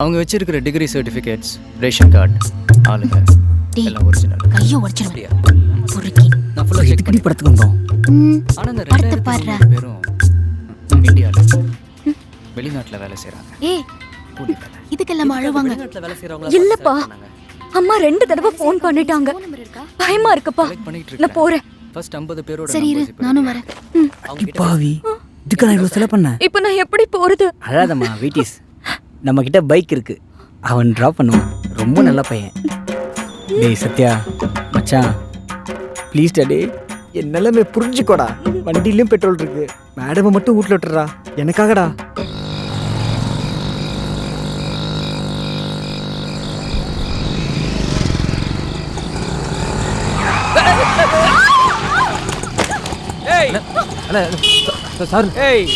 அவங்க வச்சிருக்கிற degree certificates, ration card, ஆளுங்க எல்லாம் ஒரிஜினல். கையை உடைச்சிடுவேன். பொறுக்கி. நான் ஃபுல்லா செக் பண்ணி படத்துக்கு வந்தோம். ஆனா அந்த படத்தை பாருடா. 2000 பேரும் இந்தியால வெளிநாட்டுல வேலை செய்றாங்க. ஏய், கூலி வேலை. இதுக்கெல்லாம் அழுவாங்க. இல்லப்பா, அம்மா 2 தடவை ஃபோன் பண்ணிட்டாங்க. பயமா இருக்குப்பா. Collect பண்ணிட்டு நான் போறேன். ஃபர்ஸ்ட் 50 பேரோட சரி இரு, நானும் வரேன். பாவி, இதுக்கு நான் இவ்வளோ செலவு பண்ணேன். இப்போ நான் எப்படி போறது? அழாதம்மா, வெயிட்டிஸ். நம்ம கிட்ட பைக் இருக்கு, அவன் ட்ராப் பண்ணுவான். ரொம்ப நல்ல பையன். டேய் சத்யா மச்சான், ப்ளீஸ் டே, என் நிலைமை புரிஞ்சுக்கோடா. வண்டியிலும் பெட்ரோல் இருக்கு, மேடமை மட்டும் வீட்டில் விட்டுறா எனக்காகடா. சார், ஏய்,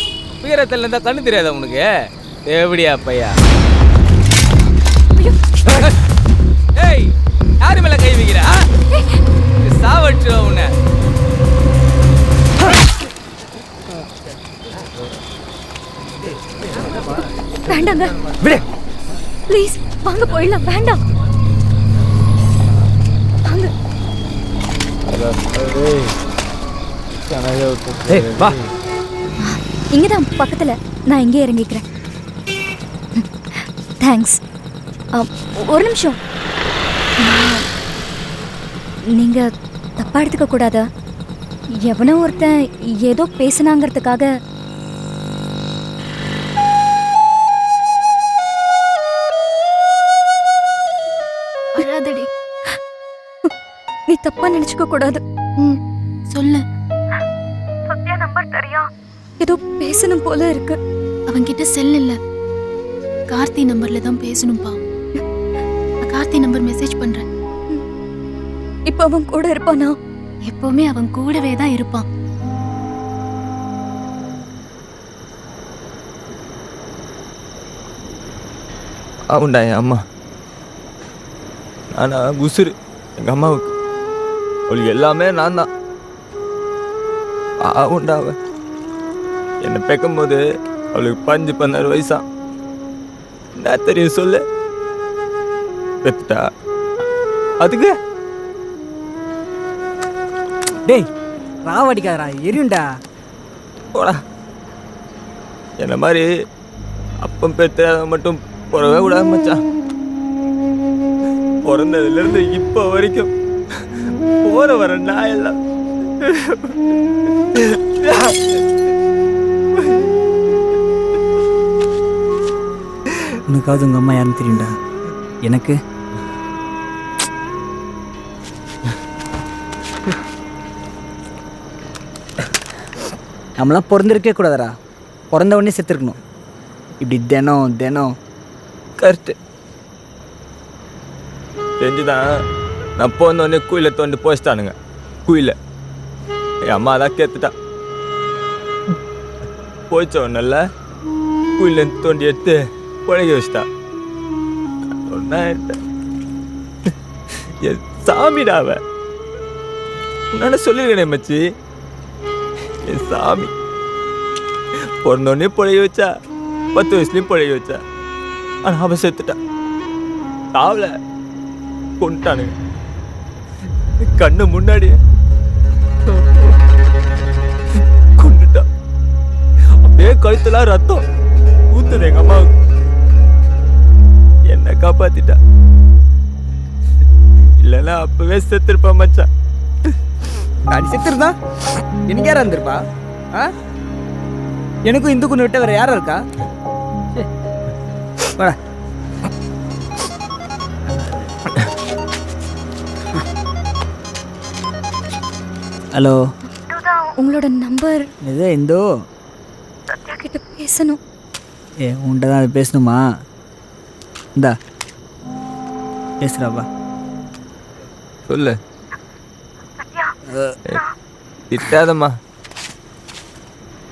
உயரத்தில் இருந்தா கண்ணு தெரியாதா உனக்கு? எப்படியா பையா? ஏய், யாரு மேல கை வைக்கிறா? சாவடிச்சு உன்னை. வேண்டாங்க, விடு. ப்ளீஸ் வாங்க போயிடலாம். வேண்டாம் வாங்க. ஏய் வா. இங்கதான் பக்கத்துல, நான் இங்கே இறங்கிக்கிறேன். தேங்க்ஸ். ஒரு நிமிஷம், நீங்க தப்பா எடுத்துக்க கூடாதா? எவனோ ஒருத்தன் ஏதோ பேசினாங்கிறதுக்காக அழாதடி. நீ தப்பா நினைச்சுக்க கூடாது. சொல்லு. சத்யா நம்பர் தெரியா? ஏதோ பேசணும் போல இருக்கு. அவன்கிட்ட செல் இல்ல, கார்த்தி நம்பர்ல தான் பேசணும்பா. நான் கார்த்தி நம்பர் மெசேஜ் பண்றேன். இப்ப அவன் கூட இருப்பானா? எப்பவுமே அவன் கூடவே தான் இருப்பான். ஆவுண்டா என் அம்மா. நானா உசுறு எங்கள் அம்மாவுக்கு. அவளுக்கு எல்லாமே நான் தான். ஆவுண்டா அவ என்னை பெக்கும்போது அவளுக்கு 15-16 வயசா. என்ன தெரியும் சொல்லு? பெத்துட்டா. அதுக்கு டேய் ராவடிக்காரா, எரியுண்டா. போடா. என்ன மாதிரி அப்பம் பெற்ற மட்டும் பிறவே கூடாது மச்சான். பிறந்ததுலேருந்து இப்போ வரைக்கும் போற வர நான் எல்லாம் உனக்காவது உங்கள் அம்மா யாருன்னு தெரியும்டா. எனக்கு நம்மளாம் பிறந்திருக்கே கூடாதரா. பிறந்த உடனே செத்துருக்கணும். இப்படி தினம் தினம் கரெக்டு தெரிஞ்சுதான் நான் போனோடனே குயில தோண்டி போச்சிட்டானுங்க. குயில என் அம்மா தான் கேத்துட்டா. போச்ச ஒன்னல்ல, குயில தோண்டி எடுத்து பழகி வச்சிட்டா. என் சாமிடாவ உன்னால சொல்லிருக்கேன் மச்சி. என் சாமி பிறந்தோடனே பழகி வச்சா, 10 வயசுலயும் பழகி வச்சா. ஆனா அவ செத்துட்டா. தாவல கொண்டுட்டானுங்க கண்ணு முன்னாடி கொண்டுட்டா. அப்படியே கழுத்துலாம் ரத்தம் ஊத்துது எங்க அம்மாவுக்கு. என்ன காப்பாத்திட்டா. இல்லைன்னா அப்பவே செத்துருப்பா மச்சான். அடி செத்துருந்தா எனக்கு யாரா இருந்திருப்பா? எனக்கும் இந்துக்குன்னு விட்ட வேற யாரா இருக்கா? வாடா. ஹலோ, உங்களோட நம்பர். இது இந்தோ. சத்யா கிட்ட பேசணும். உன்கிட்ட தான் அது பேசணுமா? இந்தா பேசுகிறாப்பா. சொல்லு. திட்டாதம்மா.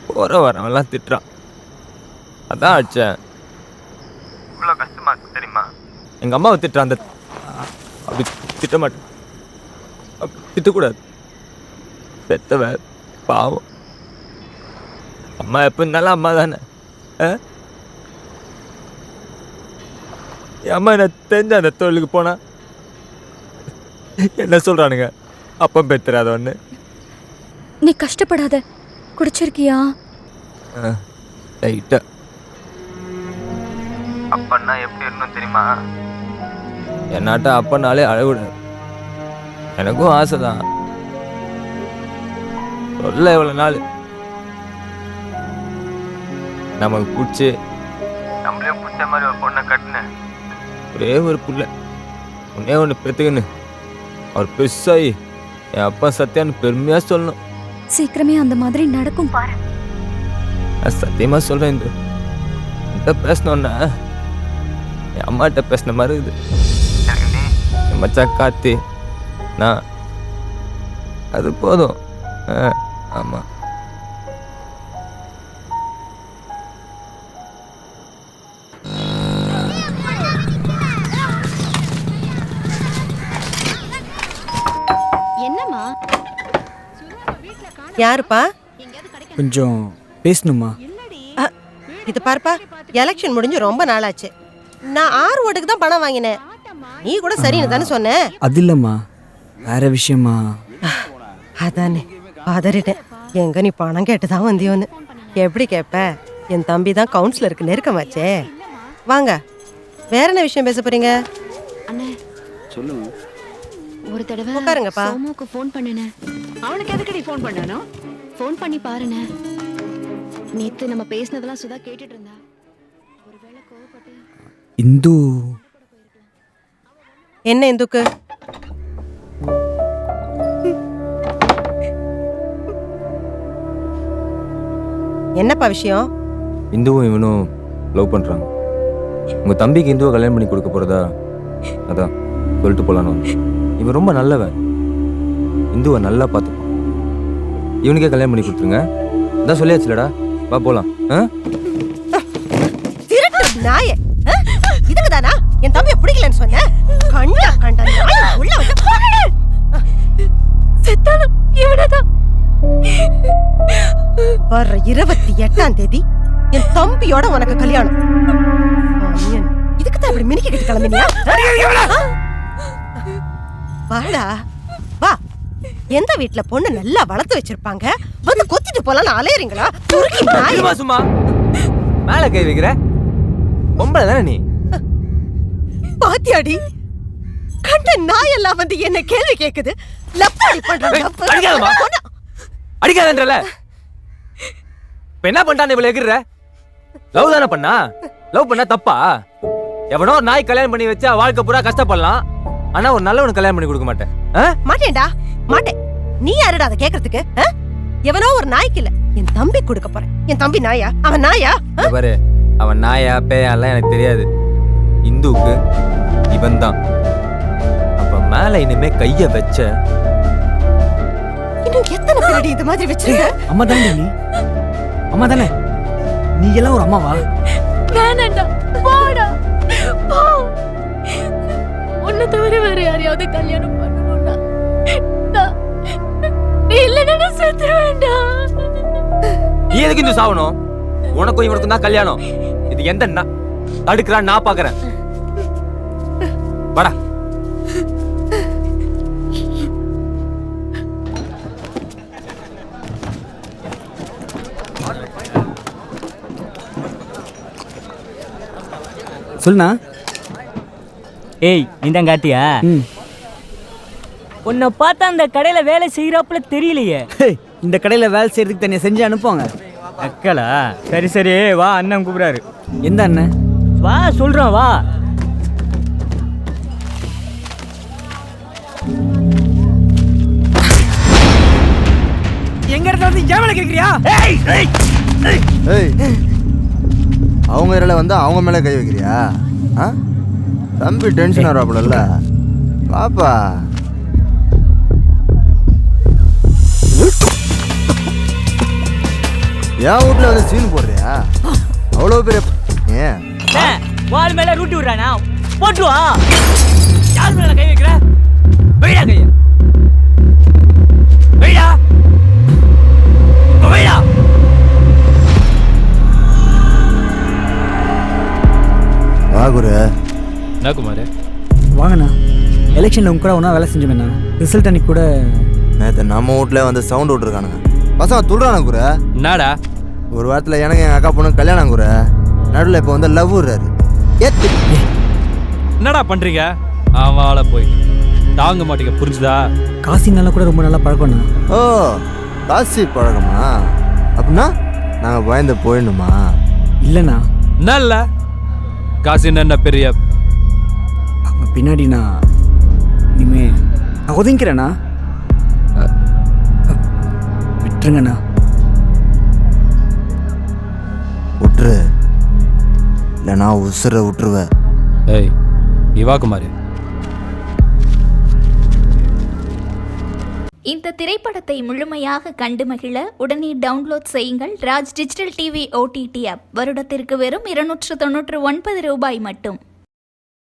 போற வரவெல்லாம் திட்டுறான், அதான் அடிச்சேன். இவ்வளோ கஷ்டமா இருக்கு தெரியுமா? எங்கள் அம்மாவை திட்டுறான். அந்த அப்படி திட்ட மாட்டேன், அப்படி திட்டக்கூடாது. பெத்தவ பாவம். அம்மா எப்போ இருந்தாலும் அம்மா தானே. என் அம்மா என்ன தெரிஞ்ச அந்த தொழிலுக்கு போனா என்ன சொல்கிறானுங்க அப்பம் பெத்துறாதவன்னு. நீ கஷ்டப்படாத. குடிச்சிருக்கியா? ரைட்டா. அப்பன்னா எப்படி இருக்கணும் தெரியுமா? என்னாட்ட அப்பனாலே அழகுட. எனக்கும் ஆசை தான். சொல்ல எவ்வளோ நாள் நமக்கு பிடிச்சி நம்மளையும் பிடிச்ச மாதிரி ஒரு பொண்ணை கட்டினேன். ஒரே ஒரு புள்ள ஒன்னே ஒன்று பெற்றுக்குன்னு அவர் பெருசாகி என் அப்பா சத்தியான்னு பெருமையாக சொல்லணும். சீக்கிரமே அந்த மாதிரி நடக்கும் பாரு. நான் சத்தியமாக சொல்கிறேன். இந்த பேசினோன்னா என் அம்மாட்ட பேசின மாதிரி இருக்குது. என் மச்சான் காத்தி நான் அது போதும். ஆமாம். என்னம்மா? யாருப்பா? கொஞ்சம் பேசணுமா? இது பாருப்பா, எலெக்ஷன் முடிஞ்சு ரொம்ப நாளாச்சு. நான் 6 ஓட்டுக்கு தான் பணம் வாங்கினேன். நீ கூட சரின்னு தானே சொன்ன. அது இல்லைம்மா, வேற விஷயமா. அதானே பதறிட்டேன். எங்க நீ பணம் கேட்டுதான் வந்தியோன்னு. எப்படி கேட்ப? என் தம்பி தான் கவுன்சிலருக்கு நெருக்கமாச்சே. வாங்க, வேற என்ன விஷயம் பேச போறீங்க? அண்ணே சொல்லுங்க. ஒரு தடவை உட்காருங்கப்பா. சோமுக்கு ஃபோன் பண்ணுனேன். அவனுக்கு எதுக்குடி ஃபோன் பண்ணானோ? ஃபோன் பண்ணி பாருண்ணே. நேத்து நம்ம பேசினதெல்லாம் சுதா கேட்டுட்டு இருந்தா. ஒருவேளை கோவப்பட்டு இந்து. என்ன இந்துக்கு? என்னப்பா விஷயம்? இந்துவும் இவனும் லவ் பண்ணுறாங்க. உங்கள் தம்பிக்கு இந்துவை கல்யாணம் பண்ணி கொடுக்க போகிறதா அதான் சொல்லிட்டு போகலான்னு. இவன் ரொம்ப நல்லவன். இந்துவை நல்லா பார்த்துப்பான். இவனுக்கே கல்யாணம் பண்ணி கொடுத்துருங்க. அதான் சொல்லியாச்சுலடா, வா போகலாம். திருட்டு நாயே, இதுக்கு தானா என் தம்பியை பிடிக்கலன்னு சொன்ன? கண்டா கண்டா நாய் உள்ள வந்து செத்தாலும் இவனதான். வர்ற 28ஆம் தேதி என் தம்பியோட உனக்கு கல்யாணம். இதுக்கு தான் இப்படி மினிக்கிட்டு கிளம்பினியா? வாடா வா. எந்த வீட்டுல பொண்ணு நல்லா வளர்த்து வச்சிருப்பாங்க, வந்து கொத்திட்டு போலாம் அலையறீங்களா? துருக்கி நாய். சும்மா மேல கை வைக்கிற பொம்பளை தானே நீ? பாத்தியாடி, கண்ட நாய் எல்லாம் வந்து என்ன கேள்வி கேக்குது. லப்பாடி பண்றாங்க. அடிக்காதன்றல இப்ப என்ன பண்ணிட்டான்? இவ்வளவு எகிற லவ் தானே பண்ணா? லவ் பண்ணா தப்பா? எவனோ ஒரு நாய் கல்யாணம் பண்ணி வச்சா வாழ்க்கை பூரா கஷ்டப்படலாம். ஆனா ஒரு நல்லவனுக்கு கல்யாணம் பண்ணி கொடுக்க மாட்டேன். மாட்டேன்டா மாட்டேன். நீ யாருடா அதை கேக்குறதுக்கு? எவனோ ஒரு நாய்க்கு இல்ல, என் தம்பி கொடுக்க போறேன். என் தம்பி நாயா? அவன் நாயா? பாரு, அவன் நாயா பேயா எல்லாம் எனக்கு தெரியாது. இந்துவுக்கு இவன் தான். அப்ப மேல இனிமே கைய வச்ச இன்னும் எத்தனை பேரடி இந்த மாதிரி வச்சிருக்க? அம்மா தானே நீ? அம்மா தானே நீ? எல்லாம் ஒரு அம்மாவா? வேணாண்டா, போடா போ. உன்னை தவிர வேற யாரையாவது கல்யாணம் பண்ணணும்னா நீ இல்லைன்னா செத்துருவேண்டா. நீ எதுக்கு இந்த சாவணும்? உனக்கும் இவனுக்கும் தான் கல்யாணம். இது எந்த தடுக்கிறான் நான் பாக்குறேன். வாடா. சொல்லுண்ணா. ஏய், நீதான் கார்த்தியா? உன்னை பார்த்தா அந்த கடையில வேலை செய்யறாப்புல தெரியலையே. இந்த கடையில் வேலை செய்யறதுக்கு தனியாக செஞ்சு அனுப்புவாங்க. அக்கலா? சரி சரி, வா, அண்ணன் கூப்பிடாரு. எந்த அண்ணன்? வா சொல்றோம், வா. எங்க இடத்துல வந்து ஏன் வேலை கேட்குறியா? அவங்க இதில் வந்து அவங்க மேலே கை வைக்கிறியா? தம்பி டென்ஷன் வராப்புல. பாப்பா என் வீட்டில் வந்து சீன் போடுறியா? அவ்வளோ பெரிய வால் மேல ரூட்டி விடுறானா? போட்டுவா. யார் மேல கை வைக்கிற? வெயிடா கையா, வெயிடா வெயிடா. வா குரு, என்ன குமார்? வாங்கண்ணா. எலெக்ஷனில் உங்க கூட ஒன்றா வேலை செஞ்சோமேண்ணா. ரிசல்ட் அன்னைக்கு கூட நேற்று நம்ம வீட்டில் வந்து சவுண்ட் விட்ருக்கானுங்க. பசங்க துள்றானுங்க குரு. என்னடா ஒரு வாரத்தில் எனக்கு எங்கள் அக்கா பொண்ணு கல்யாணம் குரு. நடுவில் இப்போ வந்து லவ் விடுறாரு. என்னடா பண்றீங்க? ஆமால போயிட்டு தாங்க மாட்டீங்க, புரிஞ்சுதா? காசினால கூட ரொம்ப நல்லா பழக்கம்ண்ணா. ஓ காசி பழக்கமா? அப்படின்னா நாங்கள் பயந்து போயிடணுமா? இல்லைண்ணா, நல்ல காசு என்ன பெரிய அவன் பின்னாடி நான் இனிமே நான் ஒதுங்கிறேண்ணா. விட்டுருங்கண்ணா. விட்டுரு, இல்லைனா உசுரை விட்டுருவேன். ஏய் இவா குமார். இந்த திரைப்படத்தை முழுமையாக கண்டு மகிழ உடனே டவுன்லோட் செய்யுங்கள் Raj digital TV OTT app. வருடத்திற்கு வெறும் 299 ரூபாய் மட்டும்.